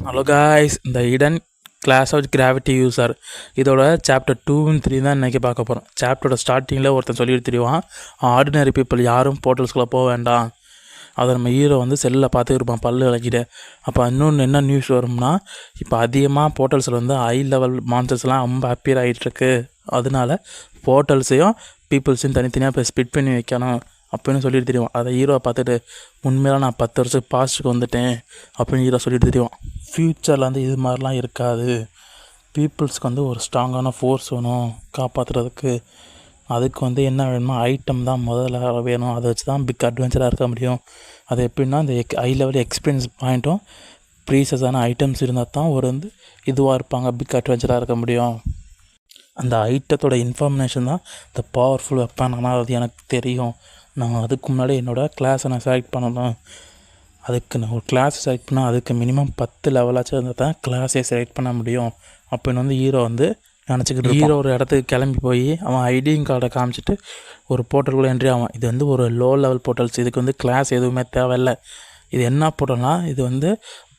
Hello guys, இந்த இடன் class of gravity user இதோட சாப்டர் 2 and 3 தான் இன்றைக்கி பார்க்க போகிறோம். சாப்டரோட ஸ்டார்டிங்கில் ஒருத்தன் சொல்லிட்டு தெரியுவான், ஆர்டினரி பீப்புள் யாரும் போர்ட்டல்ஸ்குள்ளே போக வேண்டாம். அதை நம்ம ஹீரோ வந்து செல்லில் பார்த்துக்கிருப்பான் பல்லு விளக்கிட்டு. அப்போ இன்னொன்று என்ன நியூஸ் வரும்னா, இப்போ அதிகமாக போர்ட்டல்ஸில் வந்து ஹை லெவல் மான்ஸ்டர்ஸ்லாம் ரொம்ப அப்பியர் ஆகிட்டுருக்கு. அதனால போர்ட்டல்ஸையும் பீப்புள்ஸையும் தனித்தனியாக இப்போ ஸ்பிட் பண்ணி வைக்கணும் அப்படின்னு சொல்லிட்டு தெரியும். அதை ஹீரோவை பார்த்துட்டு, உண்மையில நான் 10 வருஷம் பாஸ்ட்டுக்கு வந்துட்டேன் அப்படின்னு ஹீரோ சொல்லிட்டு தெரியும். ஃப்யூச்சரில் வந்து இது மாதிரிலாம் இருக்காது. பீப்புள்ஸ்க்கு வந்து ஒரு ஸ்ட்ராங்கான ஃபோர்ஸ் வேணும் காப்பாற்றுறதுக்கு. அதுக்கு வந்து என்ன வேணுமோ ஐட்டம் தான் முதல்ல வேணும். அதை வச்சு தான் பிக் அட்வென்ச்சராக இருக்க முடியும். அது எப்படின்னா, இந்த ஹை லெவல் எக்ஸ்பீரியன்ஸ் பாயிண்ட்டும் ப்ரீசஸான ஐட்டம்ஸ் இருந்தால் தான் ஒரு வந்து இதுவாக இருப்பாங்க, பிக் அட்வென்ச்சராக இருக்க முடியும். அந்த ஐட்டத்தோட இன்ஃபர்மேஷன் தான் இந்த பவர்ஃபுல் வெப்பன். ஆனால் அது எனக்கு தெரியும். நான் அதுக்கு முன்னாடி என்னோடய கிளாஸை நான் செலக்ட் பண்ணணும். அதுக்கு நான் ஒரு கிளாஸை செலக்ட் பண்ணால் அதுக்கு மினிமம் 10 லெவலாச்சும் இருந்தால் தான் கிளாஸே செலக்ட் பண்ண முடியும் அப்படின்னு வந்து ஹீரோ வந்து நினச்சிக்கிட்டு. ஹீரோ ஒரு இடத்துக்கு கிளம்பி போய் அவன் ஐடியும் கார்டை காமிச்சிட்டு ஒரு போர்ட்டலுக்குள்ளே என்ட்ரி ஆவான். இது வந்து ஒரு லோ லெவல் போர்ட்டல்ஸ். இதுக்கு வந்து கிளாஸ் எதுவுமே தேவையில்லை. இது என்ன போர்ட்டல்னா, இது வந்து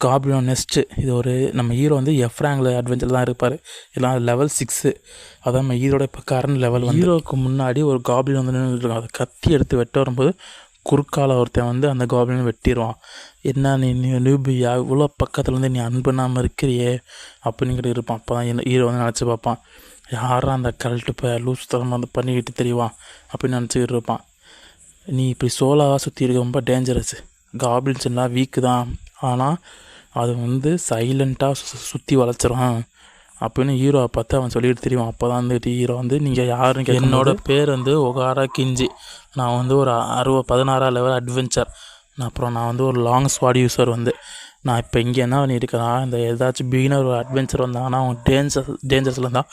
காப்ளின் நெஸ்ட்டு. இது ஒரு நம்ம ஹீரோ வந்து எஃப் ரேங்கில் அட்வென்ச்சர் தான் இருப்பார். இதெல்லாம் லெவல் 6. அதான் நம்ம ஹீரோட இப்போ கரண்ட் லெவல். ஹீரோவுக்கு முன்னாடி ஒரு காப்ளின் வந்து நின்றுருக்கும். அதை கத்தி எடுத்து வெட்ட வரும்போது குறுக்கால ஒருத்தன் வந்து அந்த காப்ளினை வெட்டிடுவான். என்ன நீ நியூபியா, இவ்வளோ பக்கத்தில் வந்து நீ அன்புனாமல் இருக்கிறியே அப்படிங்கிட்டு இருப்பான். அப்போ தான் ஹீரோ வந்து நினச்சி பார்ப்பான், யாரும் அந்த கரெக்டு இப்போ லூஸ் தரம் வந்து பண்ணிக்கிட்டு தெரியவான் அப்படின்னு நினச்சிக்கிட்டு இருப்பான். நீ இப்படி சோலாவாக சுற்றி இருக்க ரொம்ப டேஞ்சரஸ். காப்ளின்ஸ் எல்லாம் வீக்கு தான், ஆனால் அது வந்து சைலண்ட்டாக சுற்றி வளைச்சிரும் அப்படின்னு ஹீரோவை பார்த்து அவன் சொல்லிட்டு தெரியும். அப்போ தான் வந்துட்டு ஹீரோ வந்து, நீங்கள் யாருன்னு என்னோடய பேர் வந்து ஒகாரா கிஞ்சி. நான் வந்து ஒரு 16 லெவல் அட்வென்ச்சர். அப்புறம் நான் வந்து ஒரு லாங் ஸ்வாட் யூஸர். வந்து நான் இப்போ இங்கே என்ன பண்ணியிருக்கேன்னா, இந்த ஏதாச்சும் பிகினர் ஒரு அட்வென்ச்சர் வந்தாங்கன்னா அவங்க டேஞ்சர்ஸில் இருந்தால்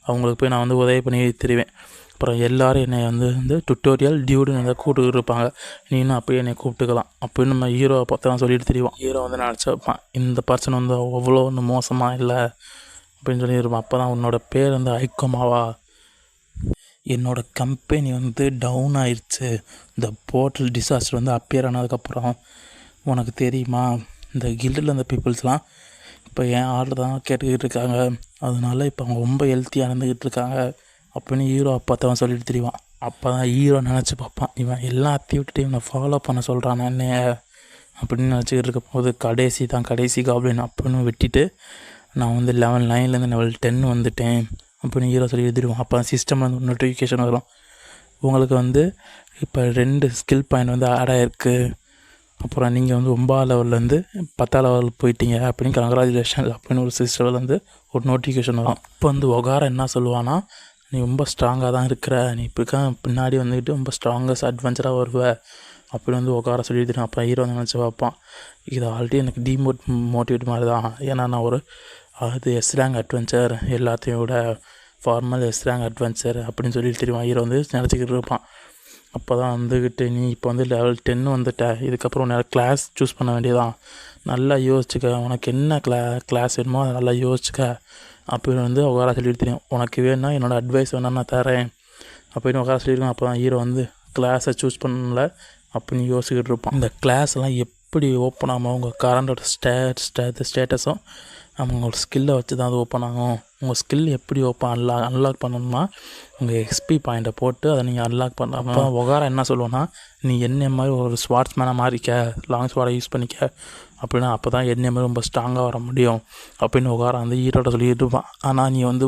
அவங்களுக்கு போய் நான் வந்து உதவி பண்ணி தெரிவேன். அப்புறம் எல்லோரும் என்னை வந்து டுட்டோரியல் டியூடுன்னு எதாவது கூப்பிட்டு இருப்பாங்க. நீனும் அப்படியே என்னை கூப்பிட்டுக்கலாம் அப்படின்னு நம்ம ஹீரோவை பார்த்து தான் சொல்லிட்டு தெரியும். ஹீரோ வந்து நினச்சி வைப்பான், இந்த பர்சன் வந்து அவ்வளோ ஒன்றும் மோசமாக இல்லை அப்படின்னு சொல்லியிருப்பான். அப்போ தான், உன்னோட பேர் வந்து ஐக்கோமாவா, என்னோடய கம்பெனி வந்து டவுன் ஆயிடுச்சு. இந்த போர்ட்டல் டிசாஸ்டர் வந்து அப்பியர் ஆனதுக்கப்புறம் உனக்கு தெரியுமா, இந்த கில்டில் இருந்த பீப்புள்ஸ்லாம் இப்போ என் ஆர்டர் தான் கேட்டுக்கிட்டு இருக்காங்க. அதனால இப்போ அவங்க ரொம்ப ஹெல்த்தியாக இருந்துக்கிட்டு இருக்காங்க அப்படின்னு ஹீரோ அப்போ சொல்லிட்டு தெரியுவான். அப்போ தான் ஹீரோ நினச்சி பார்ப்பான், இவன் எல்லா ஆக்டிவிட்டியும் நான் ஃபாலோ பண்ண சொல்கிறான் என்னைய அப்படின்னு நினச்சிக்கிட்டு இருக்கும் போது கடைசி காப்ளின் அப்படின்னு வெட்டிட்டு, நான் வந்து லெவல் 9லேருந்து லெவல் 10 வந்துட்டேன் அப்படின்னு ஹீரோ சொல்லி எழுதிடுவோம். அப்போ சிஸ்டமில் வந்து நோட்டிஃபிகேஷன் வரும், உங்களுக்கு வந்து இப்போ 2 ஸ்கில் பாயிண்ட் வந்து ஆட் ஆகிருக்கு. அப்புறம் நீங்கள் வந்து 9 லெவல்லேருந்து 10 லெவல் போயிட்டீங்க அப்படின்னு கங்க்ராச்சுலேஷன் அப்படின்னு ஒரு சிஸ்டமில் வந்து ஒரு நோட்டிஃபிகேஷன் வரும். அப்போ வந்து ஒகாரா என்ன சொல்லுவான்னா, நீ ரொம்ப ஸ்ட்ராங்காக தான் இருக்கிற, நீ இப்போ பின்னாடி வந்துக்கிட்டு ரொம்ப ஸ்ட்ராங்கஸ்ட் அட்வென்ச்சராக வருவ அப்படின்னு வந்து ஒகாரா சொல்லிட்டு. அப்போ ஹீரோ வந்து நினச்சி பார்ப்பான், இது ஆல்ரெடி எனக்கு மோட்டிவேட் மாதிரி தான். ஏன்னா நான் ஒரு எஸ் ரேங்க் அட்வென்ச்சர், எல்லாத்தையும் விட ஃபார்மல் எஸ் ரேங்க் அட்வென்ச்சர் அப்படின்னு சொல்லிட்டு தெரியுமா ஹீரோ வந்து நினச்சிக்கிட்டு இருப்பான். அப்போ தான் வந்துக்கிட்டு, நீ இப்போ வந்து லெவல் 10 வந்துட்ட, இதுக்கப்புறம் உன்னை கிளாஸ் சூஸ் பண்ண வேண்டியதான். நல்லா யோசிச்சுக்க, உனக்கு என்ன கிளாஸ் வேணுமோ அதை நல்லா யோசிச்சுக்க அப்படின்னு வந்து ஒகாரா சொல்லிட்டு தெரியும். உனக்கு வேணும்னா என்னோடய அட்வைஸ் வேணால் நான் தரேன் அப்படின்னு ஒகாரா சொல்லியிருக்கேன். அப்போ தான் ஹீரோ வந்து கிளாஸை சூஸ் பண்ணல அப்படின்னு யோசிக்கிட்டு இருப்பான். இந்த கிளாஸ்லாம் எப்படி ஓப்பன் ஆகும், உங்கள் கரண்டோட ஸ்டேட்டஸும் அவங்களோட ஸ்கில்லை வச்சு தான் அது ஓப்பன் ஆகும். உங்கள் ஸ்கில் எப்படி அன்லாக் பண்ணணும்னா, உங்கள் எக்ஸ்பி பாயிண்ட்டை போட்டு அதை நீங்கள் அன்லாக் பண்ணலாம். அப்போ ஒகாரா என்ன சொல்லுவோன்னா, நீ என்ன மாதிரி ஒரு ஸ்வாட்ஸ்மேனாக மாறிக்க, லாங் ஸ்வாடை யூஸ் பண்ணிக்க அப்படின்னா அப்போ தான் என்ன மாதிரி ரொம்ப ஸ்ட்ராங்காக வர முடியும் அப்படின்னு ஒகாரா வந்து ஹீரோட சொல்லிட்டு இருப்பான். ஆனால் நீ வந்து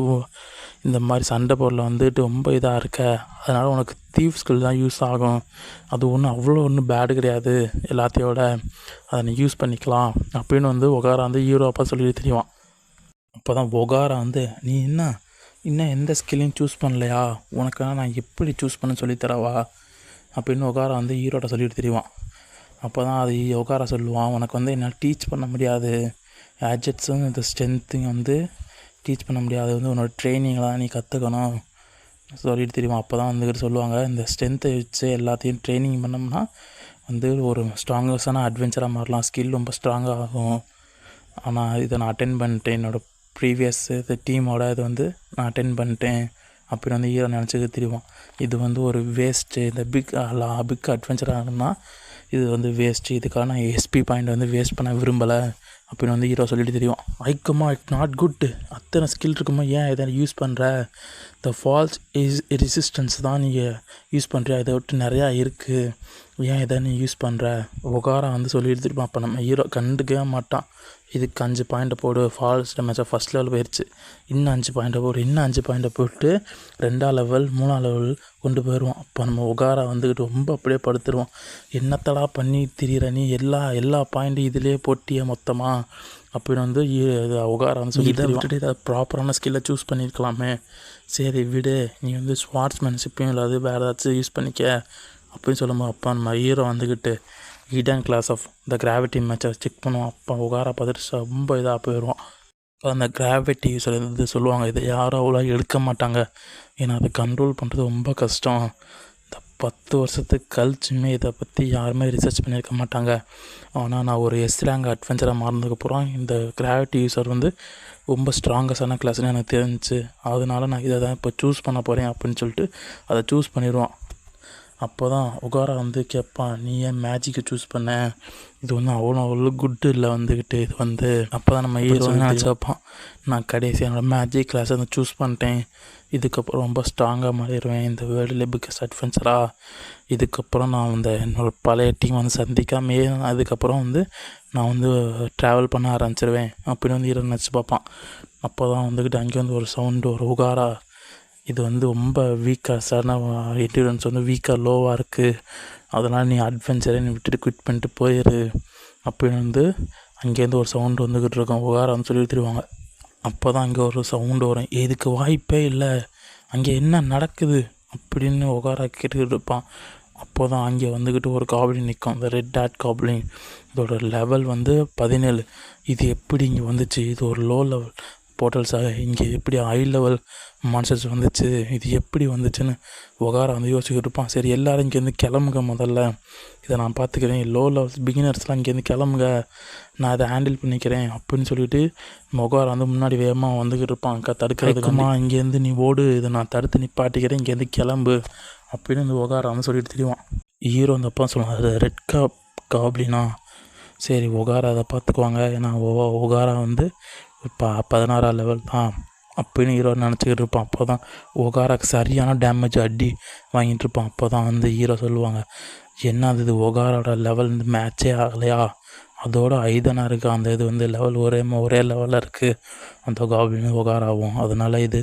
இந்த மாதிரி சண்டை போரில் வந்துட்டு ரொம்ப இதாக இருக்க, அதனால் உனக்கு தீவ் ஸ்கில் தான் யூஸ் ஆகும். அது ஒன்றும் அவ்வளோ ஒன்றும் பேடு கிடையாது, எல்லாத்தையோட அதை நீ யூஸ் பண்ணிக்கலாம் அப்படின்னு வந்து ஒகாரா வந்து ஹீரோ அப்பா சொல்லிட்டு தெரியுவான். அப்போ தான் ஒகாரா வந்து, நீ இன்னும் எந்த ஸ்கில்லையும் சூஸ் பண்ணலையா, உனக்காக நான் எப்படி சூஸ் பண்ண சொல்லித்தரவா அப்படின்னு ஒகாரா வந்து ஹீரோட்ட சொல்லிட்டு தெரியுவான். அப்போ தான் அது ஒகாரா சொல்லுவான், உனக்கு வந்து என்னால் டீச் பண்ண முடியாது, கேட்ஜெட்ஸும் இந்த ஸ்ட்ரென்த்தையும் வந்து டீச் பண்ண முடியாது, வந்து உன்னோட ட்ரைனிங்லாம் நீ கற்றுக்கணும் சொல்லிட்டு தெரியுமா. அப்போ தான் வந்துக்கிட்டு சொல்லுவாங்க, இந்த ஸ்ட்ரென்த்தை வச்சு எல்லாத்தையும் ட்ரைனிங் பண்ணோம்னா வந்து ஒரு ஸ்ட்ராங்கஸ்டான அட்வென்ச்சராக மாறலாம், ஸ்கில் ரொம்ப ஸ்ட்ராங்காக ஆகும். ஆனால் இதை நான் அட்டென்ட் பண்ணிட்டேன், என்னோடய ப்ரீவியஸ் டீமோட இது வந்து நான் அட்டென்ட் பண்ணிட்டேன் அப்படின்னு வந்து ஹீரோ நினச்சிக்க தெரியுமா. இது வந்து ஒரு வேஸ்ட்டு, இந்த பிக் அட்வென்ச்சர் ஆகணும்னா இது வந்து வேஸ்ட்டு, இதுக்காக நான் எஸ்பி பாயிண்ட் வந்து வேஸ்ட் பண்ண விரும்பலை அப்படின்னு வந்து ஹீரோ சொல்லிட்டு தெரியும். ஐக்கமா இட்ஸ் நாட் குட், அத்தனை ஸ்கில் இருக்குமா ஏன் இதை யூஸ் பண்ணுற, த ஃபால்ஸ் ரெசிஸ்டன்ஸ் தான் நீங்கள் யூஸ் பண்ணுறியா, இதை விட்டு நிறையா இருக்குது, ஏன் இதை நீ யூஸ் பண்ணுற ஒகாரா வந்து சொல்லி எடுத்துருப்பான். அப்போ நம்ம ஹீரோ கண்டுக்கவே மாட்டான். இதுக்கு 5 பாயிண்ட்டை போடு, ஃபால்ஸ் டேமேஜாக ஃபஸ்ட் லெவல் போயிடுச்சு, இன்னும் 5 பாயிண்ட்டை போடு, இன்னும் 5 பாயிண்ட்டை போட்டு 2ஆம் லெவல் 3ஆம் லெவல் கொண்டு போயிடுவோம். அப்போ நம்ம ஒகாரா வந்துக்கிட்டு ரொம்ப அப்படியே படுத்துருவோம். என்னத்தடா பண்ணி திரியிற நீ, எல்லா பாயிண்ட்டும் இதிலே போட்டியே மொத்தமாக அப்படின்னு வந்து ஒகாரா வந்து சொல்லி இதை விட்டுட்டு ஏதாவது ப்ராப்பரான ஸ்கில்லை சூஸ் பண்ணியிருக்கலாமே, சரி விடு, நீ வந்து ஸ்வார்ட்ஸ்மேன்ஷிப்பையும் இல்லாது வேறு ஏதாச்சும் யூஸ் பண்ணிக்க அப்படின்னு சொல்லும்போது அப்போ நம்ம ஹீரோ வந்துக்கிட்டு hidden class of the gravity மேட்சை செக் பண்ணுவோம். அப்போ ஒகாரா பார்த்துட்டு ரொம்ப இதாக போயிடுவோம். இப்போ அந்த கிராவிட்டி இது சொல்லுவாங்க, இதை யாரும் அவ்வளோ எடுக்க மாட்டாங்க, ஏன்னா அதை கண்ட்ரோல் பண்ணுறது ரொம்ப கஷ்டம். இந்த 10 வருஷத்துக்கு கழிச்சுமே இதை பற்றி யாருமே ரிசர்ச் பண்ணியிருக்க மாட்டாங்க. ஆனால் நான் ஒரு ரேங்க் அட்வென்ச்சராக மாறினதுக்கப்புறம் இந்த கிராவிட்டி யூஸர் வந்து ரொம்ப ஸ்ட்ராங்கஸ்டான கிளாஸ்னு எனக்கு தெரிஞ்சிச்சு. அதனால நான் இதை தான் இப்போ சூஸ் பண்ண போகிறேன் அப்படின்னு சொல்லிட்டு அதை சூஸ் பண்ணிடுவான். அப்போ தான் ஒகாரா வந்து கேட்பான், நீ ஏன் மேஜிக்கை சூஸ் பண்ண, இது வந்து அவ்வளோ குட்டு இல்லை வந்துக்கிட்டு இது வந்து. அப்போ தான் நம்ம ஹீரோ நினச்சி வைப்பான், நான் கடைசி என்னோடய மேஜிக் கிளாஸை வந்து சூஸ் பண்ணிட்டேன், இதுக்கப்புறம் ரொம்ப ஸ்ட்ராங்காக மாறிடுவேன், இந்த வேர்ல்டுலேயே பிக்கஸ்ட் அட்வென்ச்சராக, இதுக்கப்புறம் நான் வந்து என்னோடய பழைய டீம் வந்து சந்திக்காமே அதுக்கப்புறம் வந்து நான் வந்து ட்ராவல் பண்ண ஆரம்பிச்சிருவேன் அப்படின்னு வந்து ஹீரோ நினச்சி பார்ப்பான். அப்போ தான் வந்துக்கிட்டு அங்கே வந்து ஒரு சவுண்டு, ஒரு ஒகாரா, இது வந்து ரொம்ப வீக்காக என்டூரன்ஸ் வந்து வீக்காக லோவாக இருக்குது, அதனால் நீ அட்வென்ச்சரை நீ விட்டுட்டு குவிட் பண்ணிட்டு போயிடு அப்படின்னு வந்து அங்கேருந்து ஒரு சவுண்டு வந்துக்கிட்டு இருக்கோம். ஒகாரா வந்து சொல்லி தருவாங்க. அப்போ தான் அங்கே ஒரு சவுண்டு வரும், இதுக்கு வாய்ப்பே இல்லை, அங்கே என்ன நடக்குது அப்படின்னு ஒகாரா கேட்டுக்கிட்டு இருப்பான். அப்போ தான் அங்கே வந்துக்கிட்டு ஒரு காப்ளின் நிற்கும், இந்த ரெட் ஹேட் காப்ளின். இதோட லெவல் வந்து 17. இது எப்படி இங்கே வந்துச்சு, இது ஒரு லோ லெவல் போர்ட்டல்ஸாக, இங்கே எப்படி ஹை லெவல் மான்ஸ்டர்ஸ் வந்துச்சு, இது எப்படி வந்துச்சுன்னு ஒகாரா வந்து யோசிச்சுக்கிட்டு இருப்பான். சரி எல்லோரும் இங்கேருந்து கிளம்புங்க, முதல்ல இதை நான் பார்த்துக்கிறேன், லோ லெவல்ஸ் பிகினர்ஸ்லாம் இங்கேருந்து கிளம்புங்க, நான் இதை ஹேண்டில் பண்ணிக்கிறேன் அப்படின்னு சொல்லிட்டு ஒகாரா வந்து முன்னாடி வேகமாக வந்துக்கிட்டு இருப்பான். தடுக்கிறதுக்குமா, இங்கேருந்து நீ ஓடு, இதை நான் தடுத்து நிப்பாட்டிக்கிறேன், இங்கேருந்து கிளம்பு அப்படின்னு இந்த ஒகாரா வந்து சொல்லிட்டு தெரியுவான். ஹீரோ அந்த அப்பா சொல்லுவான், அது ரெட் காப்ளினா, சரி ஒகாரா அதை பார்த்துக்குவாங்க, ஏன்னா ஒகாரா வந்து இப்போ 16ஆம் லெவல் தான் அப்படின்னு ஹீரோ நினச்சிக்கிட்டு இருப்பான். அப்போ தான் ஒகாராக்கு சரியான டேமேஜ் அடி வாங்கிட்டு இருப்பான். அப்போ தான் வந்து ஹீரோ சொல்லுவாங்க, என்ன இது ஒகாரோட லெவல் வந்து மேட்சே ஆகலையா, அதோட ஐதனா இருக்குது, அந்த இது வந்து லெவல் ஒரே லெவலில் இருக்குது அந்த காப்ளின் ஒகாராவும், அதனால் இது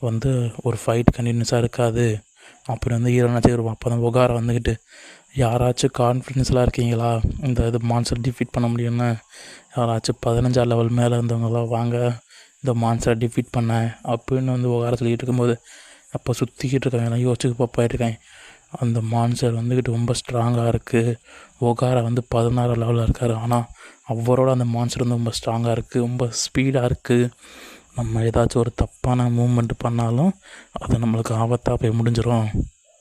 வந்து ஒரு ஃபைட் கண்டினியூஸாக இருக்காது அப்படி வந்து ஹீரோ நினச்சிக்கிருப்பான். அப்போ தான் ஒகாரா வந்துக்கிட்டு, யாராச்சும் கான்ஃபிடென்ஸ்லாம் இருக்கீங்களா, இந்த இது மான்ஸ்டர் டிஃபீட் பண்ண முடியும்னு, யாராச்சும் 15ஆம் லெவல் மேலே இருந்தவங்களாம் வாங்க இந்த மான்ஸ்டரை டிஃபீட் பண்ண அப்படின்னு வந்து ஒகாரா சொல்லிகிட்டு இருக்கும்போது, அப்போ சுற்றிக்கிட்டு இருக்கேன், எல்லாம் யோசிச்சு போயிட்டுருக்கேன், அந்த மான்ஸ்டர் வந்துக்கிட்டு ரொம்ப ஸ்ட்ராங்காக இருக்குது, ஒகாரா வந்து 16ஆம் லெவலில் இருக்கார், ஆனால் அவரோட அந்த மான்ஸ்டர் வந்து ரொம்ப ஸ்ட்ராங்காக இருக்குது, ரொம்ப ஸ்பீடாக இருக்குது, நம்ம ஏதாச்சும் ஒரு தப்பான மூவ்மெண்ட் பண்ணாலும் அது நம்மளுக்கு ஆபத்தாக போய் முடிஞ்சிடும்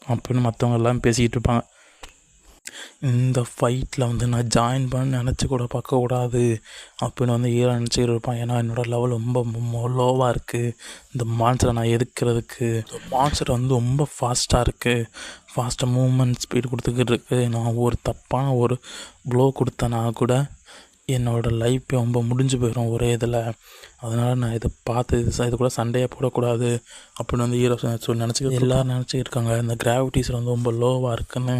அப்படின்னு மற்றவங்க எல்லாம் பேசிக்கிட்டு இருப்பாங்க. இந்த ஃபைட்டில் வந்து நான் ஜாயின் பண்ண நினச்சி கூட பார்க்கக்கூடாது அப்படின்னு வந்து ஹீரோ நினச்சிக்கிட்டு இருப்பான். ஏன்னா என்னோடய லெவல் ரொம்ப லோவாக இருக்குது, இந்த மான்ஸ்டரை நான் எதுக்கிறதுக்கு, மான்ஸ்டர் வந்து ரொம்ப ஃபாஸ்ட்டாக இருக்குது, ஃபாஸ்ட்டாக மூவ்மெண்ட் ஸ்பீடு கொடுத்துக்கிட்டு இருக்குது, நான் ஒரு தப்பான ஒரு ப்ளோ கொடுத்தேன்னா கூட என்னோடய லைஃப்பே ரொம்ப முடிஞ்சு போயிடும் ஒரே இதில், அதனால் நான் இதை பார்த்து இது கூட சண்டையாக போடக்கூடாது அப்படின்னு வந்து ஹீரோ நினச்சிக்கிட்டு எல்லோரும் நினச்சிக்கிட்டு இருக்காங்க. இந்த கிராவிட்டிஸில் வந்து ரொம்ப லோவாக இருக்குன்னு,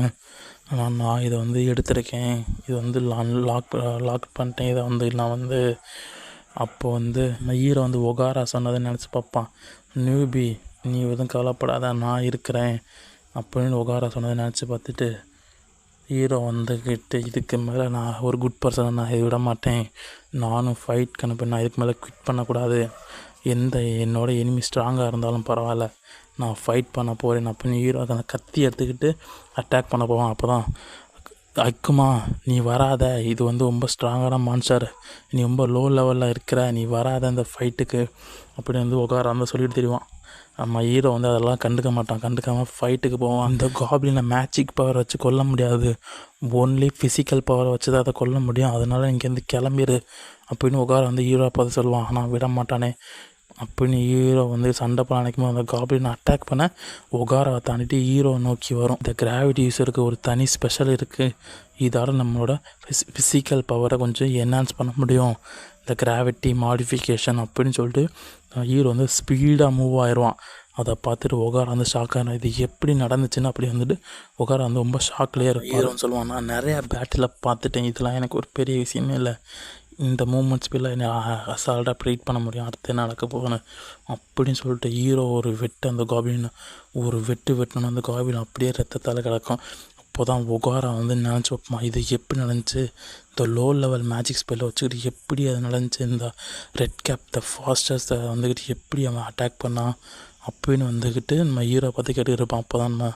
ஆனால் நான் இதை வந்து எடுத்திருக்கேன், இது வந்து லாக் பண்ணிட்டேன், இதை வந்து நான் வந்து அப்போ வந்து ஹீரோ வந்து ஒகாரா சொன்னதை நினச்சி பார்ப்பான். நியூபி, நீ எதுவும் கவலைப்படாத, நான் இருக்கிறேன் அப்படின்னு ஒகாரா சொன்னதை நினச்சி பார்த்துட்டு ஹீரோ வந்துக்கிட்டு, இதுக்கு மேலே நான் ஒரு குட் பர்சனை நான் இதை விட மாட்டேன், நானும் ஃபைட் கணக்கு நான் இதுக்கு மேலே குவிட் பண்ணக்கூடாது, என்னோடய எனிமி ஸ்ட்ராங்காக இருந்தாலும் பரவாயில்ல, நான் ஃபைட் பண்ண போகிறேன் அப்படின்னு ஹீரோ அந்த கத்தி எடுத்துக்கிட்டு அட்டாக் பண்ண போவான். அப்போ தான் அக்குமா, நீ வராத, இது வந்து ரொம்ப ஸ்ட்ராங்கான மான்ஸ்டர், நீ ரொம்ப லோ லெவலில் இருக்கிற, நீ வராத இந்த ஃபைட்டுக்கு அப்படின்னு வந்து ஒகாரா வந்து சொல்லிட்டு தெரியுவான். நம்ம ஹீரோ வந்து அதெல்லாம் கண்டுக்காமல் ஃபைட்டுக்கு போவான். அந்த காப்ளினை மேஜிக் பவர் வச்சு கொல்ல முடியாது, ஒன்லி ஃபிசிக்கல் பவரை வச்சு தான் அதை கொல்ல முடியும், அதனால் இங்கேருந்து கிளம்பிடு அப்படின்னு ஒகாரா வந்து ஹீரோ பார்த்து சொல்லுவான். ஆனால் விட மாட்டானே, அப்படின்னு ஹீரோ வந்து சண்டை பண்ண நினைக்கும் போது அந்த காப்ளின் அட்டாக் பண்ண ஒகாராவை தாண்டிட்டு ஹீரோ நோக்கி வரும். இந்த கிராவிட்டி யூஸருக்கு ஒரு தனி ஸ்பெஷல் இருக்குது. இதால் நம்மளோட ஃபிசிக்கல் பவரை கொஞ்சம் என்ஹான்ஸ் பண்ண முடியும். இந்த கிராவிட்டி மாடிஃபிகேஷன் அப்படின்னு சொல்லிட்டு ஹீரோ வந்து ஸ்பீடாக மூவ் ஆயிடுவான். அதை பார்த்துட்டு ஒகாரா வந்து ஷாக்காக இது எப்படி நடந்துச்சுன்னு அப்படி வந்துட்டு ஒகாரா வந்து ரொம்ப ஷாக்லேயே இருப்பாருன்னு சொல்லுவான். நான் நிறையா பேட்டில் பார்த்துட்டேன், இதெல்லாம் எனக்கு ஒரு பெரிய விஷயமே இல்லை. இந்த மூமெண்ட்ஸ் ஸ்பீடில் என்ன அசால்ட்டாக ப்ரீட் பண்ண முடியும், அடுத்து என்ன நடக்க போகணும் அப்படின்னு சொல்லிட்டு ஹீரோ ஒரு வெட்டு அந்த காபின் ஒரு வெட்டணும். அந்த காபின் அப்படியே ரத்தத்தால் கிடக்கும். அப்போ தான் ஒகாரா வந்து நினச்சி வைப்பான், இது எப்படி நடந்துச்சு, இந்த லோ லெவல் மேஜிக் ஸ்பெல்லை வச்சுக்கிட்டு எப்படி அது நடந்துச்சு, இந்த ரெட் கேப் த ஃபாஸ்டஸ்ட்டை வந்துக்கிட்டு எப்படி அவன் அட்டாக் பண்ணான் அப்படின்னு வந்துக்கிட்டு நம்ம ஹீரோ பார்த்து கேட்டுக்கிட்டு இருப்பான். அப்போ தான் நம்ம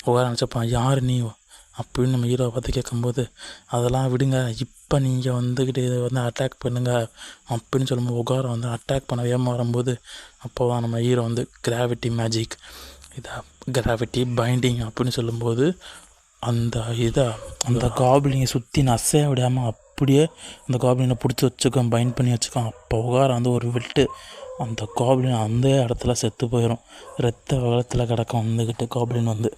ஒகாரா நினச்சப்பான், யார் நீ அப்படின்னு நம்ம ஹீரோவை பார்த்து கேட்கும்போது, அதெல்லாம் விடுங்க, இப்போ நீங்கள் வந்துக்கிட்டு இதை வந்து அட்டாக் பண்ணுங்கள் அப்படின்னு சொல்லும்போது ஒகாரா வந்து அட்டாக் பண்ண வேகமாக வரும்போது அப்போ தான் நம்ம ஹீரோ வந்து கிராவிட்டி மேஜிக் இதை கிராவிட்டி பைண்டிங் அப்படின்னு சொல்லும்போது அந்த காப்ளினை சுற்றி நசைய விடாமல் அப்படியே அந்த காப்ளினை பிடிச்சி வச்சுக்கோம், பைண்ட் பண்ணி வச்சுக்கோம். அப்போ ஒகாரா வந்து ஒரு விட்டு அந்த காப்ளின் அந்த இடத்துல செத்து போயிடும். ரத்த வெள்ளத்தில் கிடக்கும் வந்துக்கிட்டு காப்ளின் வந்து.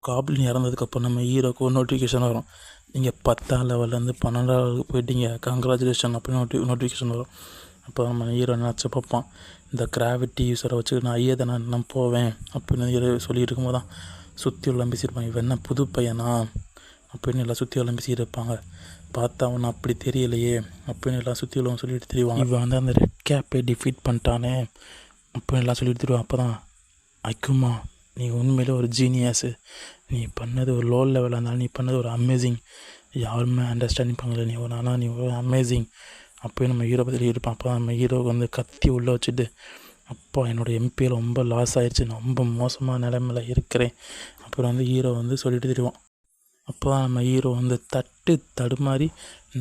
காப்ளின் இறந்ததுக்கப்புறம் நம்ம ஹீரோக்கு ஒரு நோட்டிஃபிகேஷன் வரும், நீங்கள் 10ஆம் லெவல்லேருந்து 12ஆவது போயிட்டீங்க, கங்க்ராச்சுலேஷன் அப்படின்னு நோட்டிஃபிகேஷன் வரும். அப்போ நம்ம ஹீரோ நினச்சி பார்ப்பான், இந்த கிராவிட்டி யூஸரை வச்சுக்கிட்டு நான் ஐயா தானே நான் போவேன் அப்படின்னு ஹீரோ சொல்லிட்டு இருக்கும்போது தான் சுற்றி உள்ள பேசியிருப்பாங்க, இவன் என்ன புது பையனா அப்படின்னு எல்லாம் சுற்றி உள்ள பேசிட்டு இருப்பாங்க. பார்த்தா அவன் அப்படி தெரியலையே அப்படின்னு எல்லாம் சுற்றி உள்ளவங்க சொல்லிட்டு தெரியுவாங்க, இவன் வந்து அந்த ரெட் கேப்பை டிஃபீட் பண்ணிட்டானே அப்படின்னு எல்லாம் சொல்லிட்டு தெரியும். அப்போ தான் அக்குமா, நீ உண்மையிலே ஒரு ஜீனியஸு, நீ பண்ணது ஒரு லோ லெவலாக இருந்தாலும் நீ பண்ணது ஒரு அமேசிங், யாருமே அண்டர்ஸ்டாண்டிங் பண்ணல, நீ ஒரு ஆனால் நீ ஒரு அமேசிங் அப்படின்னு நம்ம ஹீரோ பற்றி இருப்பான். அப்போ நம்ம ஹீரோவுக்கு வந்து கத்தி உள்ளே வச்சுட்டு, அப்போ என்னோடய எம்பியில் ரொம்ப லாஸ் ஆயிடுச்சு, நான் ரொம்ப மோசமான நிலைமையில் இருக்கிறேன் அப்புறம் வந்து ஹீரோ வந்து சொல்லிட்டு தெரியும். அப்போ தான் நம்ம ஹீரோ வந்து தடுமாறி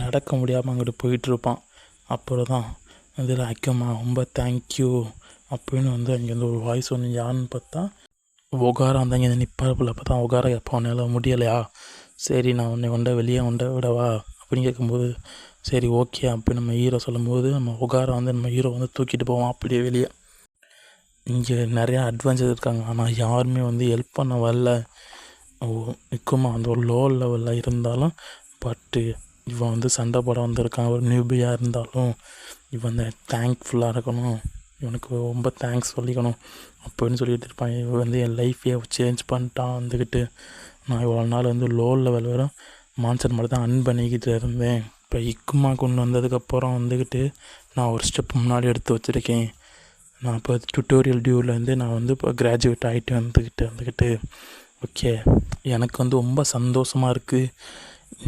நடக்க முடியாமல் அங்கிட்டு போயிட்டுருப்பான். அப்புறம் தான் அதில் அக்கம்மா ரொம்ப தேங்க்யூ அப்படின்னு வந்து அங்கே வந்து ஒரு வாய்ஸ் ஒன்று யாருன்னு பார்த்தா ஒகாரா வந்து அங்கே நிற்பாப்புல. அப்போ தான் ஒகாரா எப்போ உன்னால முடியலையா, சரி நான் உன்னை வெளியே விடவா அப்படின்னு கேட்கும்போது சரி ஓகே அப்படின்னு நம்ம ஹீரோ சொல்லும்போது நம்ம ஒகாரா வந்து நம்ம ஹீரோ வந்து தூக்கிட்டு போவான் அப்படியே வெளியே. இங்கே நிறையா அட்வான்ச்சர் இருக்காங்க, ஆனால் யாருமே வந்து ஹெல்ப் பண்ண வரல. நிற்குமா அந்த ஒரு லோ லெவலில் இருந்தாலும் பட்டு இவன் வந்து சண்டை போட வந்திருக்கான், ஒரு நியூபியாக இருந்தாலும் இவன் வந்து தேங்க்ஃபுல்லாக இருக்கணும், இவனுக்கு ரொம்ப தேங்க்ஸ் சொல்லிக்கணும் அப்படின்னு சொல்லிட்டு இருப்பான். இவன் வந்து என் லைஃப்பையே சேஞ்ச் பண்ணிட்டான் வந்துக்கிட்டு. நான் இவ்வளோ நாள் வந்து லோ லெவல் வரும் மான்சர் மட்டும் தான் அன் பண்ணிக்கிட்டு இருந்தேன், இப்போ இக்குமா கொண்டு வந்ததுக்கப்புறம் வந்துக்கிட்டு நான் ஒரு ஸ்டெப் முன்னாடி எடுத்து வச்சுருக்கேன். நான் இப்போ டுட்டோரியல் டியூலேருந்து நான் வந்து இப்போ கிராஜுவேட் ஆகிட்டு வந்துக்கிட்டு ஓகே, எனக்கு வந்து ரொம்ப சந்தோஷமாக இருக்குது.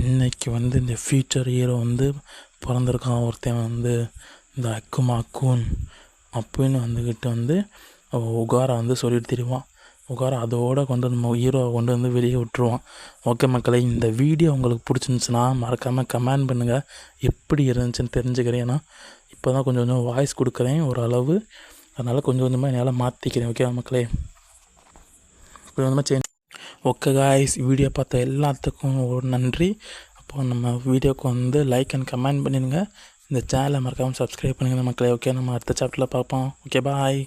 இன்றைக்கி வந்து இந்த ஃப்யூச்சர் ஹீரோ வந்து பிறந்திருக்கான் ஒருத்தன் வந்து இந்த அக்குமா கூன் அப்படின்னு வந்துக்கிட்டு வந்து ஒகாரா வந்து சொல்லிட்டு தெரியுவான். ஒகாரா அதோடு கொண்டு நம்ம ஹீரோவை கொண்டு வந்து வெளியே விட்டுருவான். ஓகே மக்களை, இந்த வீடியோ உங்களுக்கு பிடிச்சிருந்துச்சுன்னா மறக்காமல் கமெண்ட் பண்ணுங்கள், எப்படி இருந்துச்சுன்னு தெரிஞ்சுக்கிறேன். ஏன்னா இப்போ தான் கொஞ்சம் கொஞ்சம் வாய்ஸ் கொடுக்குறேன் ஓரளவு, அதனால் கொஞ்சம் கொஞ்சமாக என்னால் மாற்றிக்கிறேன். ஓகே மக்களே, கொஞ்சம் கொஞ்சமாக சேஞ்ச். ஓகே காய்ஸ், வீடியோ பார்த்த எல்லாத்துக்கும் ஒரு நன்றி. அப்போ நம்ம வீடியோவுக்கு வந்து லைக் அண்ட் கமெண்ட் பண்ணிடுங்க. இந்த சேனலை மறக்காமல் சப்ஸ்கிரைப் பண்ணுங்கள் மக்களே. ஓகே, நம்ம அடுத்த சாப்டரில் பார்ப்போம். Okay bye.